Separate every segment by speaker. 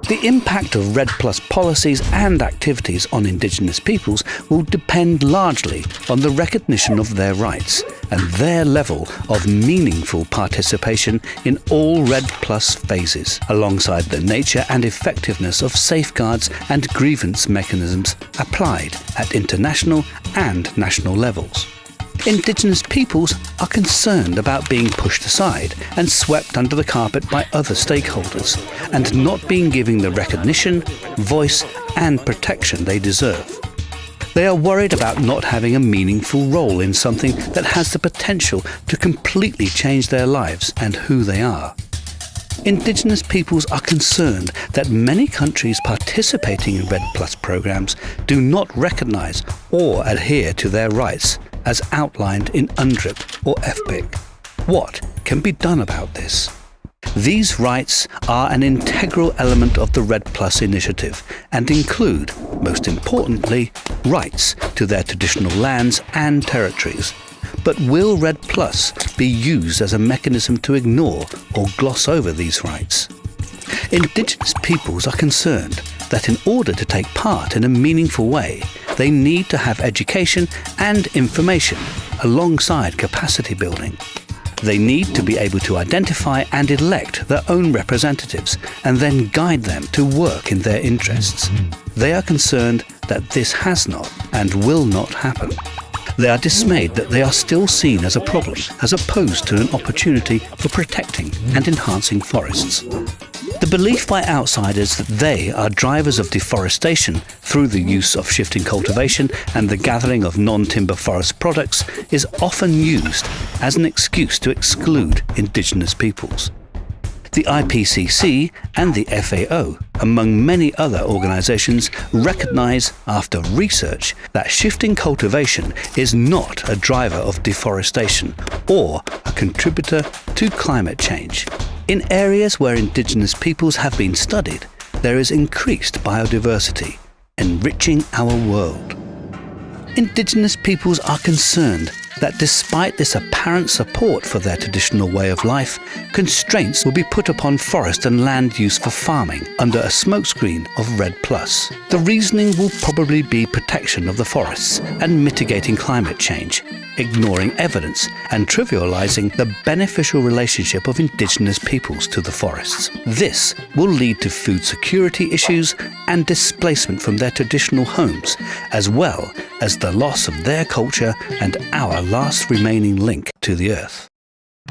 Speaker 1: The impact of REDD Plus policies and activities on Indigenous peoples will depend largely on the recognition of their rights and their level of meaningful participation in all REDD Plus phases, alongside the nature and effectiveness of safeguards and grievance mechanisms applied at international and national levels. Indigenous peoples are concerned about being pushed aside and swept under the carpet by other stakeholders and not being given the recognition, voice and protection they deserve. They are worried about not having a meaningful role in something that has the potential to completely change their lives and who they are. Indigenous peoples are concerned that many countries participating in REDD Plus programs do not recognise or adhere to their rights as outlined in UNDRIP or FPIC. What can be done about this? These rights are an integral element of the REDD Plus initiative and include, most importantly, rights to their traditional lands and territories. But will REDD Plus be used as a mechanism to ignore or gloss over these rights? Indigenous peoples are concerned that in order to take part in a meaningful way, they need to have education and information alongside capacity building. They need to be able to identify and elect their own representatives and then guide them to work in their interests. They are concerned that this has not and will not happen. They are dismayed that they are still seen as a problem as opposed to an opportunity for protecting and enhancing forests. The belief by outsiders that they are drivers of deforestation through the use of shifting cultivation and the gathering of non-timber forest products is often used as an excuse to exclude Indigenous peoples. The IPCC and the FAO, among many other organisations, recognise after research that shifting cultivation is not a driver of deforestation or a contributor to climate change. In areas where Indigenous peoples have been studied, there is increased biodiversity, enriching our world. Indigenous peoples are concerned that despite this apparent support for their traditional way of life, constraints will be put upon forest and land use for farming under a smokescreen of REDD Plus. The reasoning will probably be protection of the forests and mitigating climate change, ignoring evidence and trivialising the beneficial relationship of Indigenous peoples to the forests. This will lead to food security issues and displacement from their traditional homes, as well as the loss of their culture and our last remaining link to the earth.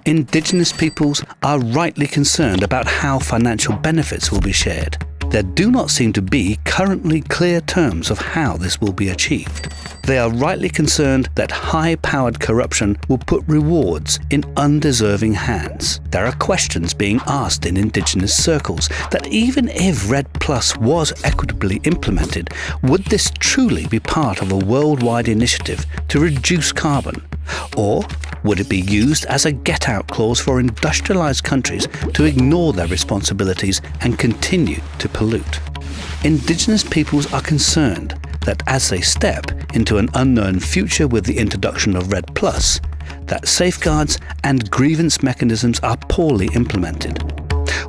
Speaker 1: Indigenous peoples are rightly concerned about how financial benefits will be shared. There do not seem to be currently clear terms of how this will be achieved. They are rightly concerned that high-powered corruption will put rewards in undeserving hands. There are questions being asked in Indigenous circles that even if REDD Plus was equitably implemented, would this truly be part of a worldwide initiative to reduce carbon? Or would it be used as a get-out clause for industrialised countries to ignore their responsibilities and continue to pollute? Indigenous peoples are concerned that as they step into an unknown future with the introduction of REDD Plus, that safeguards and grievance mechanisms are poorly implemented.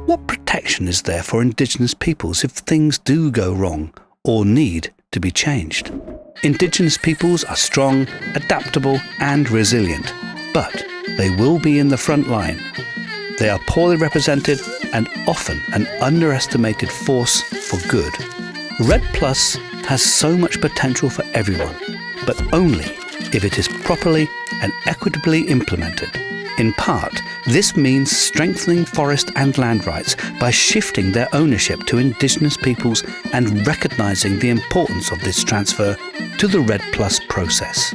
Speaker 1: What protection is there for Indigenous peoples if things do go wrong or need to be changed? Indigenous peoples are strong, adaptable and resilient, but they will be in the front line. They are poorly represented and often an underestimated force for good. REDD Plus has so much potential for everyone, but only if it is properly and equitably implemented. In part, this means strengthening forest and land rights by shifting their ownership to Indigenous peoples and recognising the importance of this transfer to the REDD Plus process.